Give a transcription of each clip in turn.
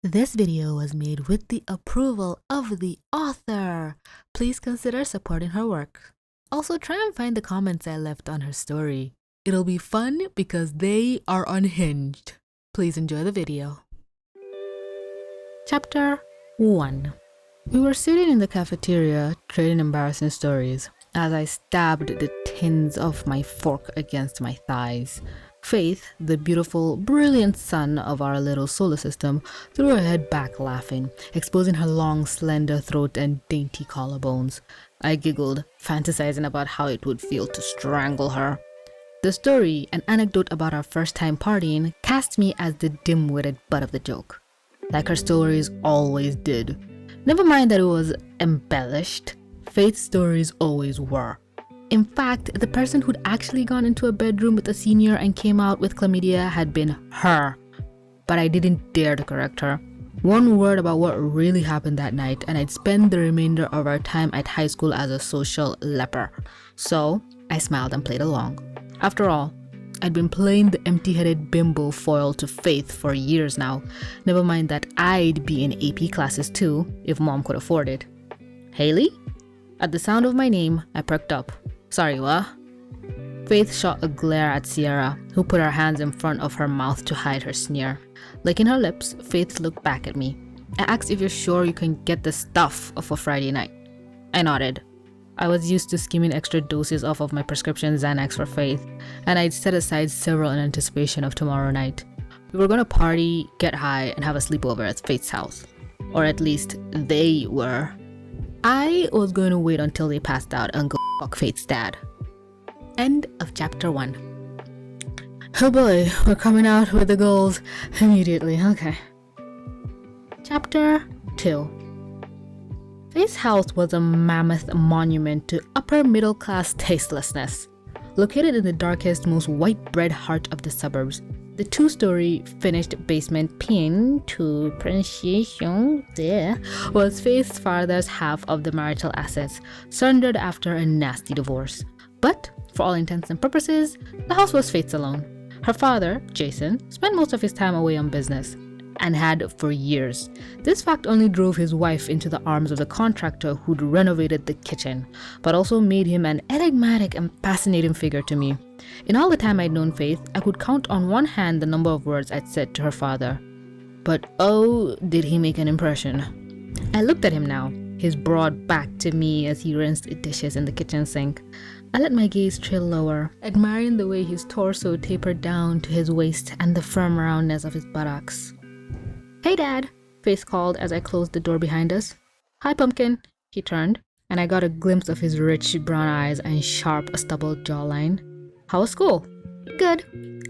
This video was made with the approval of the author. Please consider supporting her work. Also, try and find the comments I left on her story. It'll be fun because they are unhinged. Please enjoy the video. Chapter 1. We were sitting in the cafeteria trading embarrassing stories as I stabbed the tins of my fork against my thighs. Faith, the beautiful, brilliant son of our little solar system, threw her head back laughing, exposing her long, slender throat and dainty collarbones. I giggled, fantasizing about how it would feel to strangle her. The story, an anecdote about our first time partying, cast me as the dim-witted butt of the joke, like her stories always did. Never mind that it was embellished, Faith's stories always were. In fact, the person who'd actually gone into a bedroom with a senior and came out with chlamydia had been her. But I didn't dare to correct her. One word about what really happened that night and I'd spend the remainder of our time at high school as a social leper. So, I smiled and played along. After all, I'd been playing the empty-headed bimbo foil to Faith for years now. Never mind that I'd be in AP classes too, if mom could afford it. Hailey? At the sound of my name, I perked up. Sorry, what? Faith shot a glare at Sierra, who put her hands in front of her mouth to hide her sneer. Licking her lips, Faith looked back at me. I asked if you're sure you can get the stuff for Friday night. I nodded. I was used to skimming extra doses off of my prescription Xanax for Faith, and I'd set aside several in anticipation of tomorrow night. We were gonna party, get high, and have a sleepover at Faith's house. Or at least, they were. I was going to wait until they passed out and go fuck Faith's dad. End of chapter 1. Oh boy, we're coming out with the goals immediately, okay. Chapter 2. Faith's house was a mammoth monument to upper middle class tastelessness. Located in the darkest, most white bread heart of the suburbs, the two-story finished basement pinned to pronunciation there was Faith's father's half of the marital assets, surrendered after a nasty divorce. But, for all intents and purposes, the house was Faith's alone. Her father, Jason, spent most of his time away on business, and had for years. This fact only drove his wife into the arms of the contractor who'd renovated the kitchen, but also made him an enigmatic and fascinating figure to me. In all the time I'd known Faith, I could count on one hand the number of words I'd said to her father. But oh, did he make an impression. I looked at him now, his broad back to me as he rinsed dishes in the kitchen sink. I let my gaze trail lower, admiring the way his torso tapered down to his waist and the firm roundness of his buttocks. Hey Dad, Faith called as I closed the door behind us. Hi Pumpkin, he turned, and I got a glimpse of his rich brown eyes and sharp stubbled jawline. How was school? Good.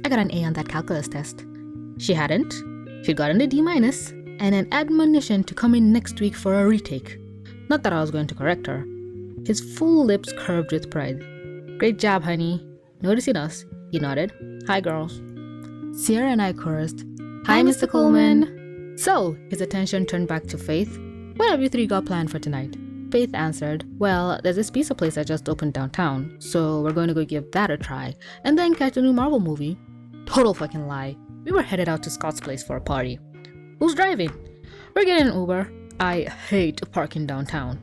I got an A on that calculus test. She hadn't. She'd gotten a D- and an admonition to come in next week for a retake. Not that I was going to correct her. His full lips curved with pride. Great job, honey. Noticing us, he nodded. Hi, girls. Sierra and I chorused. Hi, Mr. Coleman. So, his attention turned back to Faith. What have you three got planned for tonight? Faith answered, well, there's this pizza place that just opened downtown, so we're going to go give that a try, and then catch a new Marvel movie. Total fucking lie. We were headed out to Scott's place for a party. Who's driving? We're getting an Uber. I hate parking downtown.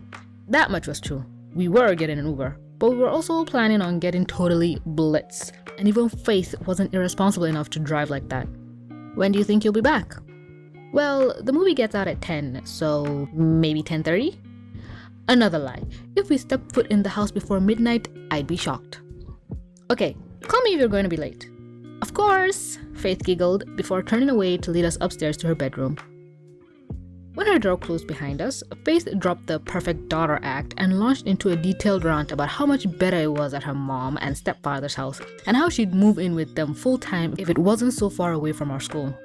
That much was true. We were getting an Uber, but we were also planning on getting totally blitzed, and even Faith wasn't irresponsible enough to drive like that. When do you think you'll be back? Well, the movie gets out at 10, so maybe 10:30? Another lie. If we stepped foot in the house before midnight, I'd be shocked. Okay, call me if you're going to be late. Of course, Faith giggled before turning away to lead us upstairs to her bedroom. When her door closed behind us, Faith dropped the perfect daughter act and launched into a detailed rant about how much better it was at her mom and stepfather's house, and how she'd move in with them full-time if it wasn't so far away from our school.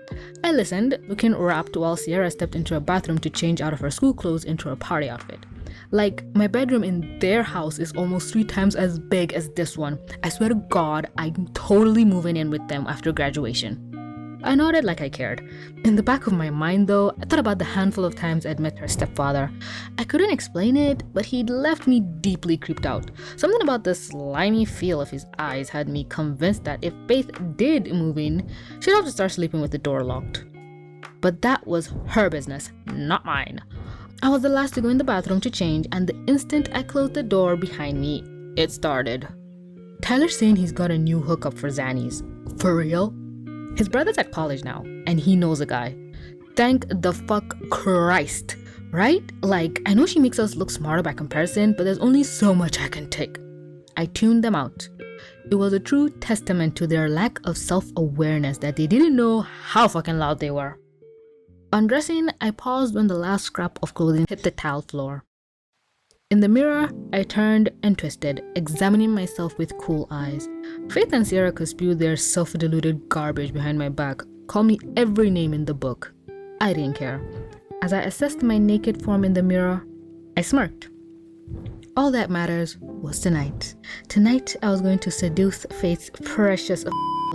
I listened, looking rapt while Sierra stepped into a bathroom to change out of her school clothes into her party outfit. Like, my bedroom in their house is almost 3 times as big as this one. I swear to God, I'm totally moving in with them after graduation. I nodded like I cared. In the back of my mind though, I thought about the handful of times I'd met her stepfather. I couldn't explain it, but he'd left me deeply creeped out. Something about the slimy feel of his eyes had me convinced that if Faith did move in, she'd have to start sleeping with the door locked. but that was her business, not mine. I was the last to go in the bathroom to change, and the instant I closed the door behind me, it started. Tyler's saying he's got a new hookup for Zannies. For real? His brother's at college now, and he knows a guy. Thank the fuck Christ, right? Like, I know she makes us look smarter by comparison, but there's only so much I can take. I tuned them out. It was a true testament to their lack of self-awareness that they didn't know how fucking loud they were. Undressing, I paused when the last scrap of clothing hit the tile floor. In the mirror, I turned and twisted, examining myself with cool eyes. Faith and Sierra could spew their self-deluded garbage behind my back, call me every name in the book. I didn't care. As I assessed my naked form in the mirror, I smirked. All that matters was tonight. Tonight, I was going to seduce Faith's precious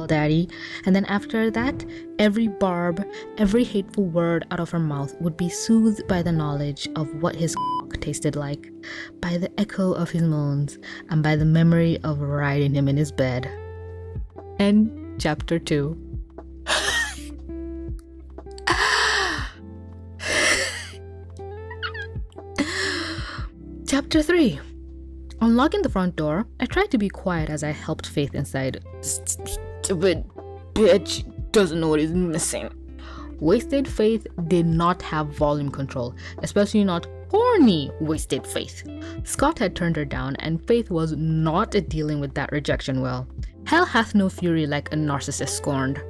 daddy, and then after that, every barb, every hateful word out of her mouth would be soothed by the knowledge of what his tasted like, by the echo of his moans, and by the memory of riding him in his bed. End chapter 2. Chapter 3. Unlocking the front door, I tried to be quiet as I helped Faith inside. Stupid bitch doesn't know what is missing. Wasted Faith did not have volume control, especially not horny wasted Faith. Scott had turned her down, and Faith was not dealing with that rejection well. Hell hath no fury like a narcissist scorned.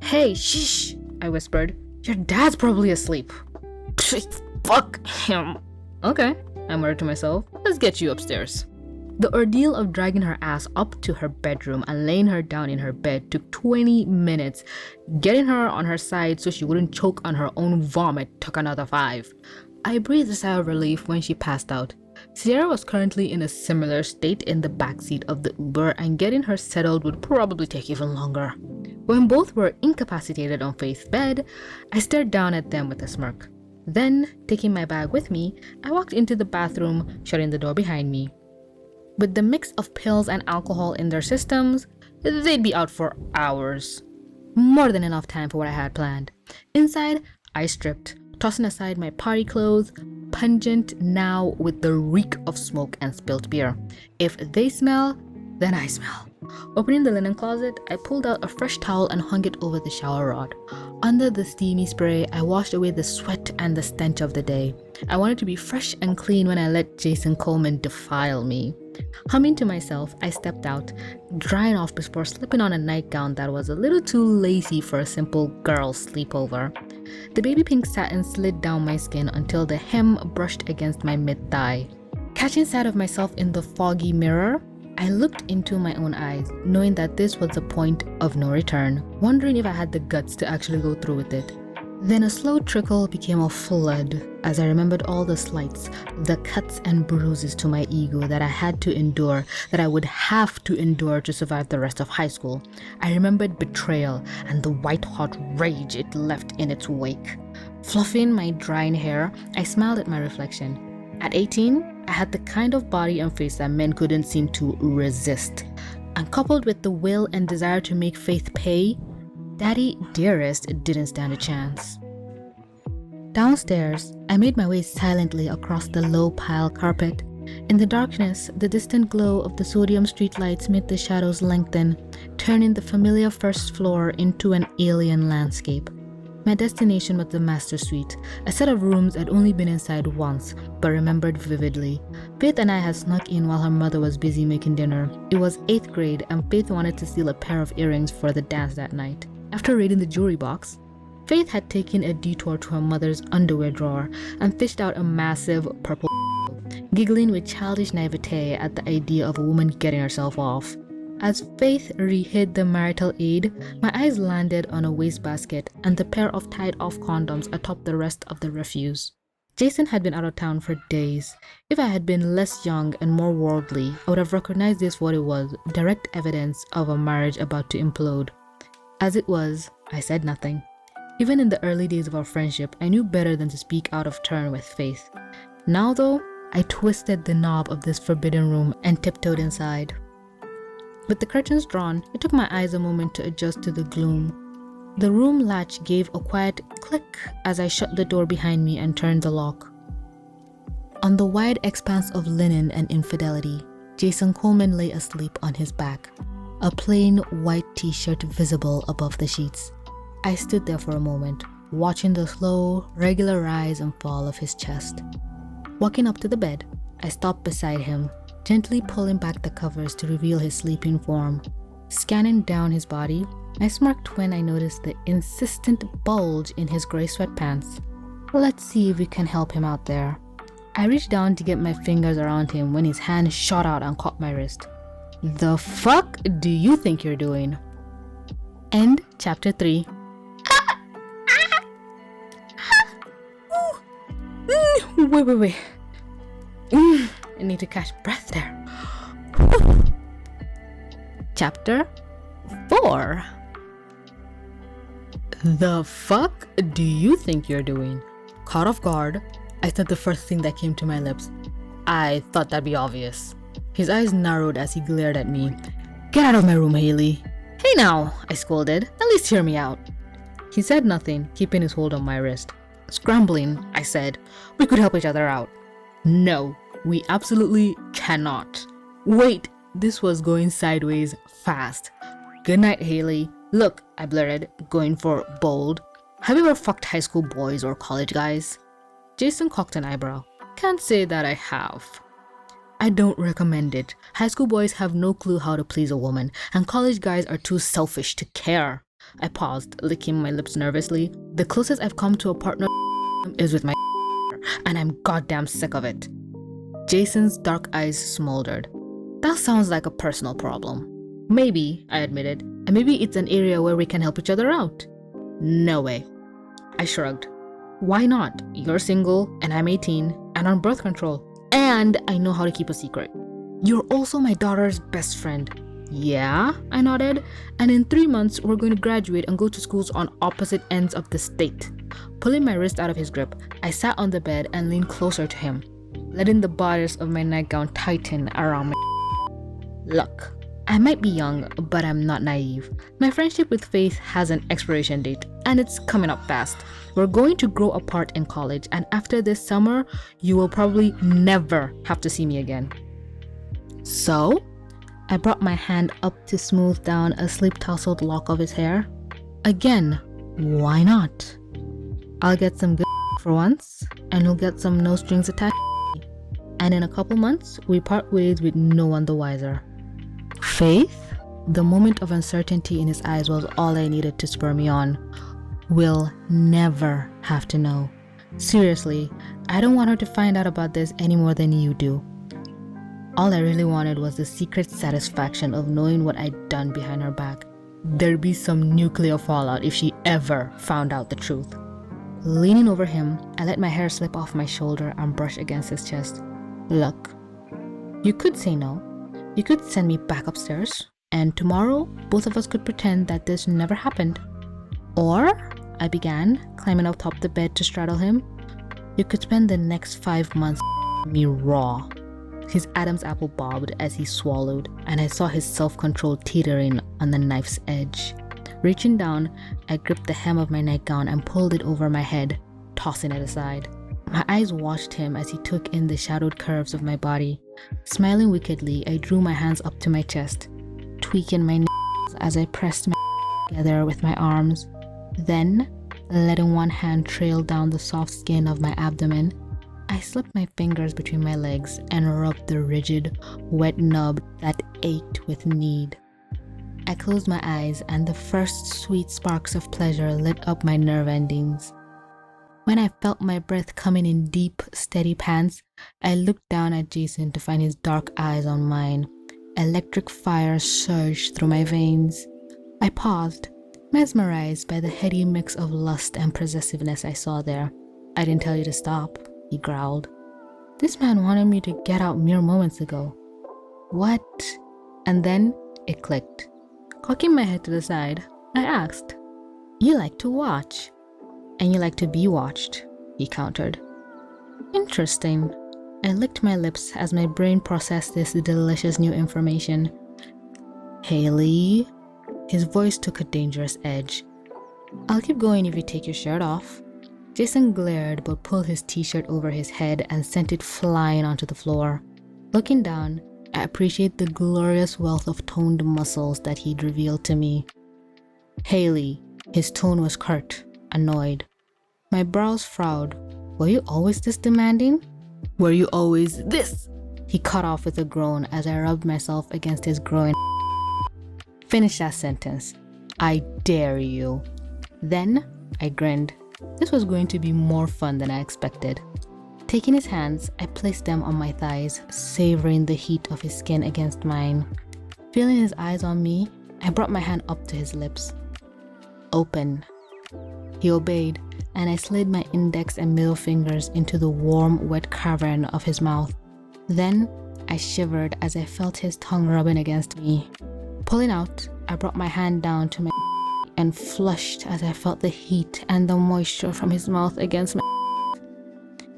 Hey, shh, I whispered. Your dad's probably asleep. Fuck him. Okay, I muttered to myself. Let's get you upstairs. The ordeal of dragging her ass up to her bedroom and laying her down in her bed took 20 minutes. Getting her on her side so she wouldn't choke on her own vomit took another 5. I breathed a sigh of relief when she passed out. Sierra was currently in a similar state in the backseat of the Uber, and getting her settled would probably take even longer. When both were incapacitated on Faith's bed, I stared down at them with a smirk. Then, taking my bag with me, I walked into the bathroom, shutting the door behind me. With the mix of pills and alcohol in their systems, they'd be out for hours. More than enough time for what I had planned. Inside, I stripped, tossing aside my party clothes, pungent now with the reek of smoke and spilt beer. If they smell, then I smell. Opening the linen closet, I pulled out a fresh towel and hung it over the shower rod. Under the steamy spray, I washed away the sweat and the stench of the day. I wanted to be fresh and clean when I let Jason Coleman defile me. Humming to myself, I stepped out, drying off before slipping on a nightgown that was a little too lacy for a simple girl's sleepover. The baby pink satin slid down my skin until the hem brushed against my mid-thigh. Catching sight of myself in the foggy mirror, I looked into my own eyes, knowing that this was the point of no return, wondering if I had the guts to actually go through with it. Then a slow trickle became a flood as I remembered all the slights, the cuts and bruises to my ego that I had to endure, that I would have to endure to survive the rest of high school. I remembered betrayal and the white-hot rage it left in its wake. Fluffing my drying hair, I smiled at my reflection. At 18, I had the kind of body and face that men couldn't seem to resist. And coupled with the will and desire to make Faith pay, Daddy Dearest didn't stand a chance. Downstairs, I made my way silently across the low pile carpet. In the darkness, the distant glow of the sodium streetlights made the shadows lengthen, turning the familiar first floor into an alien landscape. My destination was the master suite, a set of rooms I'd only been inside once, but remembered vividly. Faith and I had snuck in while her mother was busy making dinner. It was 8th grade, and Faith wanted to steal a pair of earrings for the dance that night. After raiding the jewelry box, Faith had taken a detour to her mother's underwear drawer and fished out a massive purple giggling with childish naivete at the idea of a woman getting herself off. As Faith re-hid the marital aid, my eyes landed on a wastebasket and the pair of tied-off condoms atop the rest of the refuse. Jason had been out of town for days. If I had been less young and more worldly, I would have recognized this for what it was, direct evidence of a marriage about to implode. As it was, I said nothing. Even in the early days of our friendship, I knew better than to speak out of turn with Faith. Now though, I twisted the knob of this forbidden room and tiptoed inside. With the curtains drawn, it took my eyes a moment to adjust to the gloom. The room latch gave a quiet click as I shut the door behind me and turned the lock. On the wide expanse of linen and infidelity, Jason Coleman lay asleep on his back, a plain white t-shirt visible above the sheets. I stood there for a moment, watching the slow, regular rise and fall of his chest. Walking up to the bed, I stopped beside him, gently pulling back the covers to reveal his sleeping form. Scanning down his body, I smirked when I noticed the insistent bulge in his gray sweatpants. Let's see if we can help him out there. I reached down to get my fingers around him when his hand shot out and caught my wrist. The fuck do you think you're doing? End chapter 3. Wait. I need to catch breath there. Chapter 4. The fuck do you think you're doing? Caught off guard, I said the first thing that came to my lips. I thought that'd be obvious. His eyes narrowed as he glared at me. Get out of my room, Hailey. Hey now, I scolded. At least hear me out. He said nothing, keeping his hold on my wrist. Scrambling, I said, we could help each other out. No, we absolutely cannot. Wait, this was going sideways fast. Good night, Hailey. Look, I blurted, going for bold. Have you ever fucked high school boys or college guys? Jason cocked an eyebrow. Can't say that I have. I don't recommend it. High school boys have no clue how to please a woman, and college guys are too selfish to care. I paused, licking my lips nervously. The closest I've come to a partner is with my and I'm goddamn sick of it. Jason's dark eyes smoldered. That sounds like a personal problem. Maybe, I admitted, and maybe it's an area where we can help each other out. No way. I shrugged. Why not? You're single, and I'm 18, and on birth control. And I know how to keep a secret. You're also my daughter's best friend. Yeah, I nodded. And in 3 months, we're going to graduate and go to schools on opposite ends of the state. Pulling my wrist out of his grip, I sat on the bed and leaned closer to him, letting the bodice of my nightgown tighten around my Look, I might be young, but I'm not naive. My friendship with Faith has an expiration date, and it's coming up fast. We're going to grow apart in college, and after this summer, you will probably never have to see me again. So? I brought my hand up to smooth down a sleep-tousled lock of his hair. Again, why not? I'll get some good for once, and you'll get some no-strings attached. And in a couple months, we part ways with no one the wiser. Faith? The moment of uncertainty in his eyes was all I needed to spur me on. We'll never have to know. Seriously, I don't want her to find out about this any more than you do. All I really wanted was the secret satisfaction of knowing what I'd done behind her back. There'd be some nuclear fallout if she ever found out the truth. Leaning over him, I let my hair slip off my shoulder and brush against his chest. Look, you could say no. You could send me back upstairs, and tomorrow, both of us could pretend that this never happened. Or, I began, climbing up top the bed to straddle him, you could spend the next 5 months me raw. His Adam's apple bobbed as he swallowed, and I saw his self-control teetering on the knife's edge. Reaching down, I gripped the hem of my nightgown and pulled it over my head, tossing it aside. My eyes watched him as he took in the shadowed curves of my body. Smiling wickedly, I drew my hands up to my chest, tweaking my nails as I pressed my together with my arms. Then, letting one hand trail down the soft skin of my abdomen, I slipped my fingers between my legs and rubbed the rigid, wet nub that ached with need. I closed my eyes and the first sweet sparks of pleasure lit up my nerve endings. When I felt my breath coming in deep, steady pants, I looked down at Jason to find his dark eyes on mine. Electric fire surged through my veins. I paused, mesmerized by the heady mix of lust and possessiveness I saw there. I didn't tell you to stop, he growled. This man wanted me to get out mere moments ago. What? And then it clicked. Cocking my head to the side, I asked, You like to watch? And you like to be watched, he countered. Interesting. I licked my lips as my brain processed this delicious new information. Hailey? His voice took a dangerous edge. I'll keep going if you take your shirt off. Jason glared but pulled his t-shirt over his head and sent it flying onto the floor. Looking down, I appreciate the glorious wealth of toned muscles that he'd revealed to me. Hailey, his tone was curt, annoyed. My brows frowned. Were you always this demanding? Were you always this? He cut off with a groan as I rubbed myself against his groin. Finish that sentence. I dare you. Then I grinned. This was going to be more fun than I expected. Taking his hands, I placed them on my thighs, savoring the heat of his skin against mine. Feeling his eyes on me, I brought my hand up to his lips. Open. He obeyed, and I slid my index and middle fingers into the warm, wet cavern of his mouth. Then I shivered as I felt his tongue rubbing against me. Pulling out, I brought my hand down to my and flushed as I felt the heat and the moisture from his mouth against my.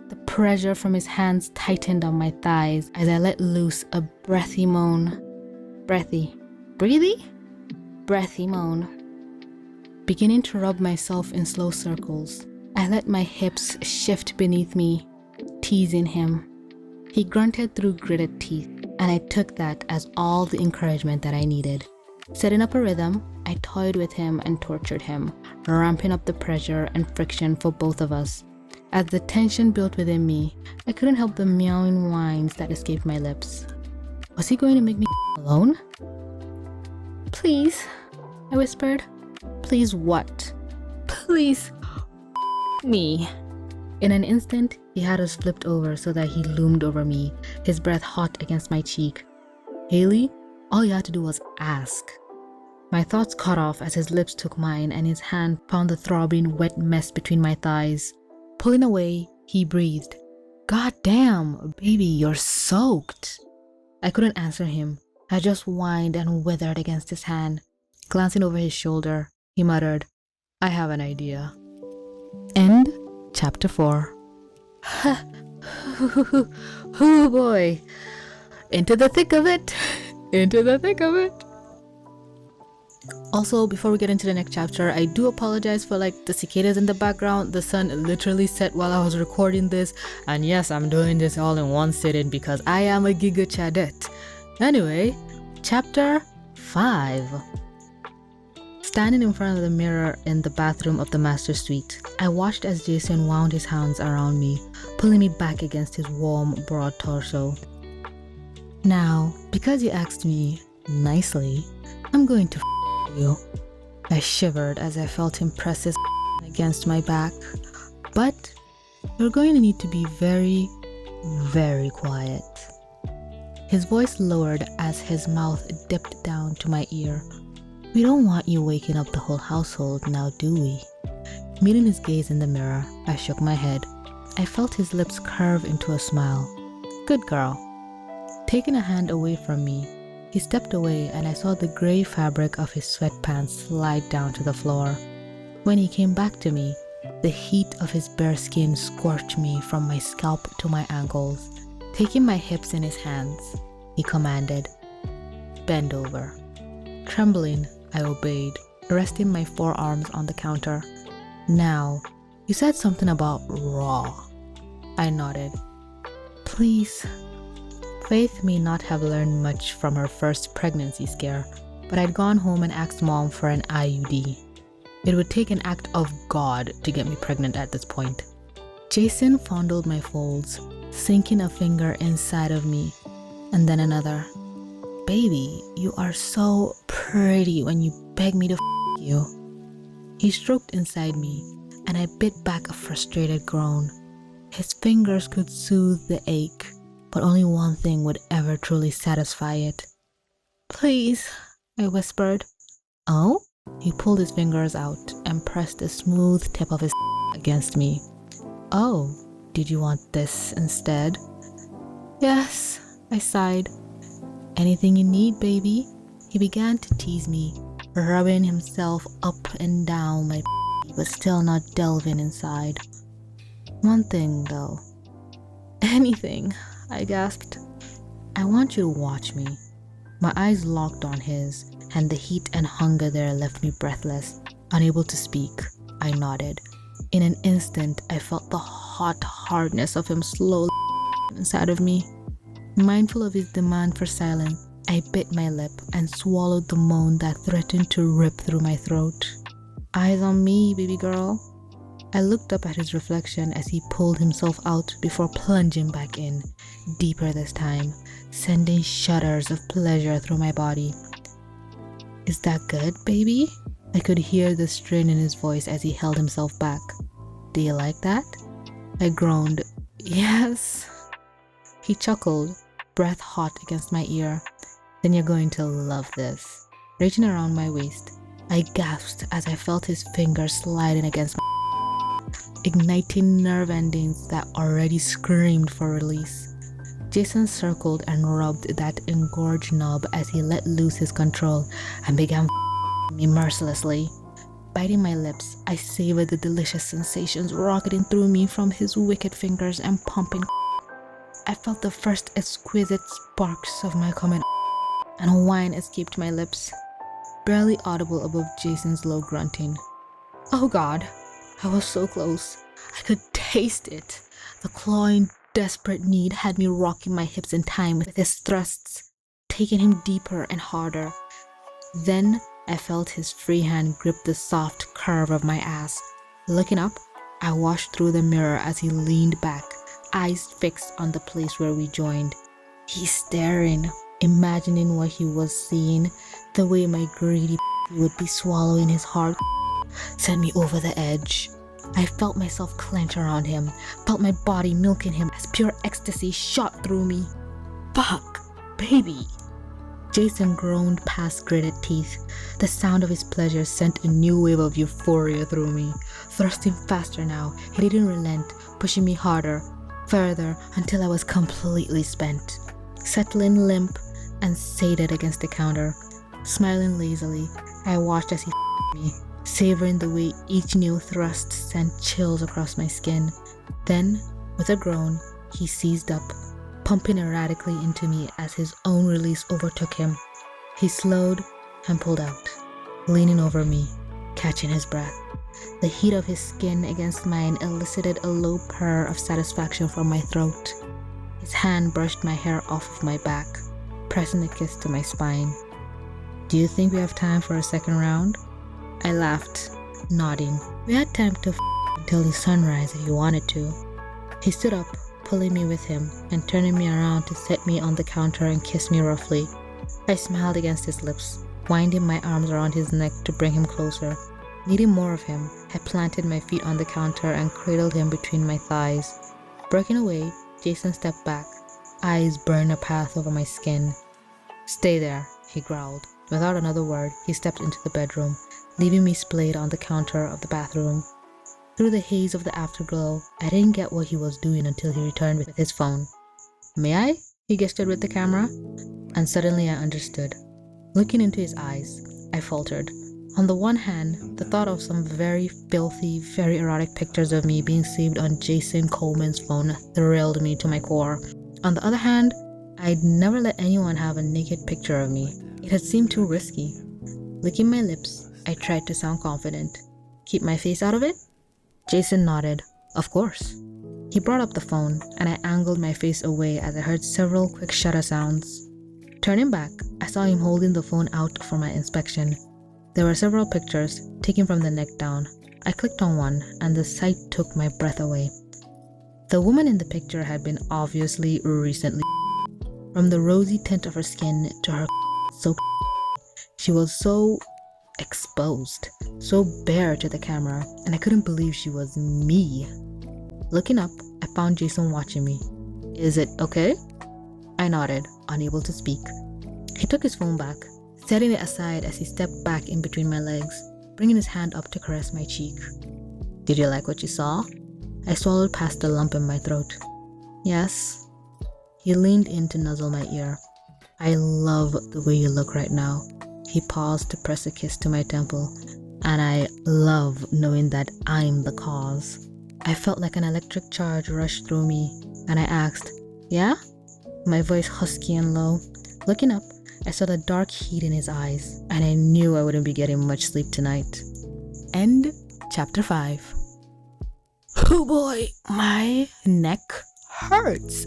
The pressure from his hands tightened on my thighs as I let loose a breathy moan. Breathy moan. Beginning to rub myself in slow circles, I let my hips shift beneath me, teasing him. He grunted through gritted teeth, and I took that as all the encouragement that I needed. Setting up a rhythm, I toyed with him and tortured him, ramping up the pressure and friction for both of us. As the tension built within me, I couldn't help the meowing whines that escaped my lips. Was he going to make me alone? Please, I whispered. Please what? Please me. In an instant, he had us flipped over so that he loomed over me, his breath hot against my cheek. Hailey, all you had to do was ask. My thoughts cut off as his lips took mine and his hand found the throbbing, wet mess between my thighs. Pulling away, he breathed. God damn, baby, you're soaked. I couldn't answer him. I just whined and withered against his hand. Glancing over his shoulder, he muttered, I have an idea. End Chapter 4. Oh boy. Into the thick of it. Into the thick of it. Also, before we get into the next chapter, I do apologize for the cicadas in the background. The sun literally set while I was recording this. And yes, I'm doing this all in one sitting because I am a giga chadette. Anyway, Chapter 5. Standing in front of the mirror in the bathroom of the master suite, I watched as Jason wound his hands around me, pulling me back against his warm, broad torso. Now, because you asked me nicely, I'm going to you. I shivered as I felt him press his against my back. But you're going to need to be very, very quiet. His voice lowered as his mouth dipped down to my ear. We don't want you waking up the whole household now, do we? Meeting his gaze in the mirror, I shook my head. I felt his lips curve into a smile. Good girl. Taking a hand away from me, he stepped away and I saw the gray fabric of his sweatpants slide down to the floor. When he came back to me, the heat of his bare skin scorched me from my scalp to my ankles. Taking my hips in his hands, he commanded, Bend over. Trembling, I obeyed, resting my forearms on the counter. Now, you said something about raw. I nodded. Please. Faith may not have learned much from her first pregnancy scare, but I'd gone home and asked Mom for an IUD. It would take an act of God to get me pregnant at this point. Jason fondled my folds, sinking a finger inside of me, and then another. Baby, you are so pretty when you beg me to you. He stroked inside me, and I bit back a frustrated groan. His fingers could soothe the ache, but only one thing would ever truly satisfy it. Please, I whispered. Oh? He pulled his fingers out and pressed the smooth tip of his against me. Oh, did you want this instead? Yes, I sighed. Anything you need, baby? He began to tease me, rubbing himself up and down my but still not delving inside. One thing, though. Anything, I gasped. I want you to watch me. My eyes locked on his, and the heat and hunger there left me breathless. Unable to speak, I nodded. In an instant, I felt the hot hardness of him slowly inside of me. Mindful of his demand for silence, I bit my lip and swallowed the moan that threatened to rip through my throat. Eyes on me, baby girl. I looked up at his reflection as he pulled himself out before plunging back in, deeper this time, sending shudders of pleasure through my body. Is that good, baby? I could hear the strain in his voice as he held himself back. Do you like that? I groaned. Yes. He chuckled, breath hot against my ear. Then you're going to love this. Reaching around my waist, I gasped as I felt his fingers sliding against my igniting nerve endings that already screamed for release. Jason circled and rubbed that engorged knob as he let loose his control and began me mercilessly. Biting my lips, I savored the delicious sensations rocketing through me from his wicked fingers and pumping. I felt the first exquisite sparks of my coming, and a whine escaped my lips, barely audible above Jason's low grunting. Oh God, I was so close. I could taste it. The clawing, desperate need had me rocking my hips in time with his thrusts, taking him deeper and harder. Then I felt his free hand grip the soft curve of my ass. Looking up, I watched through the mirror as he leaned back, eyes fixed on the place where we joined. He's staring, imagining what he was seeing, the way my greedy would be swallowing his hard sent me over the edge. I felt myself clench around him, felt my body milking him as pure ecstasy shot through me. Fuck, baby. Jason groaned past gritted teeth. The sound of his pleasure sent a new wave of euphoria through me. Thrusting faster now, he didn't relent, pushing me harder, further, until I was completely spent. Settling limp and sated against the counter. Smiling lazily, I watched as he me, savoring the way each new thrust sent chills across my skin. Then, with a groan, he seized up, pumping erratically into me as his own release overtook him. He slowed and pulled out, leaning over me, catching his breath. The heat of his skin against mine elicited a low purr of satisfaction from my throat. His hand brushed my hair off of my back, pressing a kiss to my spine. Do you think we have time for a second round? I laughed, nodding. We had time to until the sunrise if you wanted to. He stood up, pulling me with him and turning me around to set me on the counter and kiss me roughly. I smiled against his lips, winding my arms around his neck to bring him closer. Needing more of him, I planted my feet on the counter and cradled him between my thighs. Breaking away, Jason stepped back, eyes burned a path over my skin. Stay there, he growled. Without another word, he stepped into the bedroom, leaving me splayed on the counter of the bathroom. Through the haze of the afterglow, I didn't get what he was doing until he returned with his phone. May I? He gestured with the camera, and suddenly I understood. Looking into his eyes, I faltered. On the one hand, the thought of some very filthy, very erotic pictures of me being saved on Jason Coleman's phone thrilled me to my core. On the other hand, I'd never let anyone have a naked picture of me. It had seemed too risky. Licking my lips, I tried to sound confident. Keep my face out of it? Jason nodded. Of course. He brought up the phone, and I angled my face away as I heard several quick shutter sounds. Turning back, I saw him holding the phone out for my inspection. There were several pictures, taken from the neck down. I clicked on one, and the sight took my breath away. The woman in the picture had been obviously recently. From the rosy tint of her skin to her so she was so exposed, so bare to the camera, and I couldn't believe she was me. Looking up, I found Jason watching me. Is it okay? I nodded, unable to speak. He took his phone back, setting it aside as he stepped back in between my legs, bringing his hand up to caress my cheek. Did you like what you saw? I swallowed past the lump in my throat. Yes. He leaned in to nuzzle my ear. I love the way you look right now. He paused to press a kiss to my temple, and I love knowing that I'm the cause. I felt like an electric charge rushed through me, and I asked, yeah? My voice husky and low. Looking up, I saw the dark heat in his eyes, and I knew I wouldn't be getting much sleep tonight. end chapter 5. Oh boy, my neck hurts.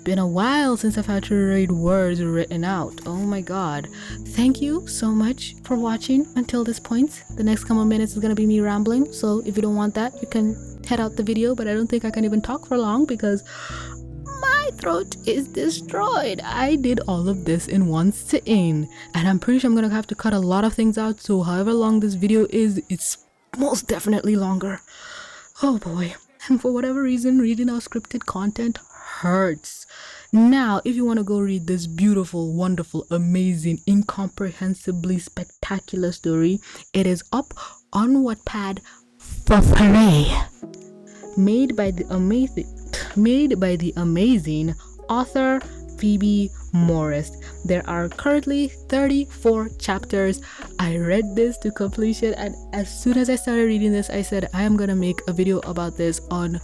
Been a while since I've had to read words written out. Oh my god. Thank you so much for watching until this point. The next couple of minutes is gonna be me rambling, so if you don't want that, you can head out the video, but I don't think I can even talk for long because my throat is destroyed. I did all of this in one sitting, and I'm pretty sure I'm gonna have to cut a lot of things out, so however long this video is, it's most definitely longer. Oh boy. And for whatever reason, reading our scripted content hurts. Now, if you want to go read this beautiful, wonderful, amazing, incomprehensibly spectacular story, it is up on Wattpad for free. Made by the amazing author Phoebe Morris. There are currently 34 chapters. I read this to completion, and as soon as I started reading this, I said I am gonna make a video about this on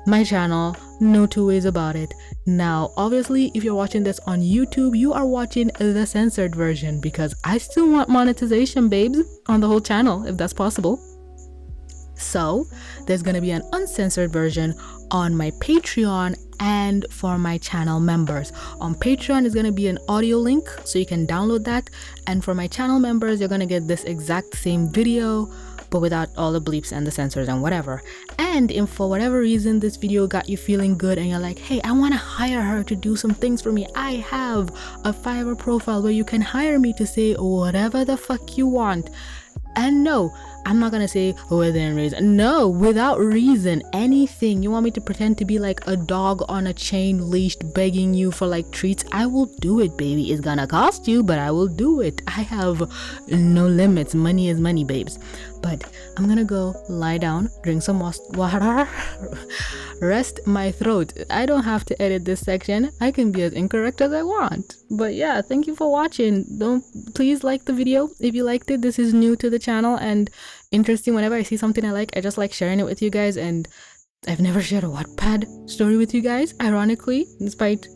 my channel. No two ways about it. Now, obviously, if you're watching this on YouTube, you are watching the censored version because I still want monetization, babes, on the whole channel, if that's possible. So there's gonna be an uncensored version on my Patreon and for my channel members. On Patreon is gonna be an audio link, so you can download that, and for my channel members, you're gonna get this exact same video but without all the bleeps and the censors and whatever. And if for whatever reason this video got you feeling good and you're like, hey, I want to hire her to do some things for me, I have a Fiverr profile where you can hire me to say whatever the fuck you want. And no, I'm not gonna say within reason. No, without reason. Anything. You want me to pretend to be like a dog on a chain leashed begging you for like treats? I will do it, baby. It's gonna cost you, but I will do it. I have no limits. Money is money, babes. But I'm gonna go lie down, drink some water, rest my throat. I don't have to edit this section. I can be as incorrect as I want. But yeah, thank you for watching. Please like the video if you liked it. This is new to the channel and interesting. Whenever I see something I like, I just like sharing it with you guys, and I've never shared a Wattpad story with you guys, ironically, despite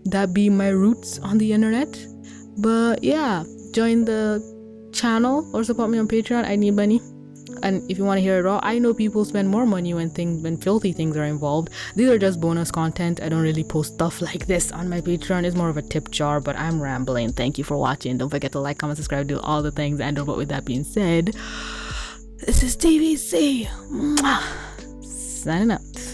that being my roots on the internet. But yeah, join the channel or support me on Patreon. I need money. And if you want to hear it raw, I know people spend more money when filthy things are involved. These are just bonus content. I don't really post stuff like this on my Patreon. It's more of a tip jar, but I'm rambling. Thank you for watching. Don't forget to like, comment, subscribe, do all the things. And but with that being said, this is TVC. Signing out.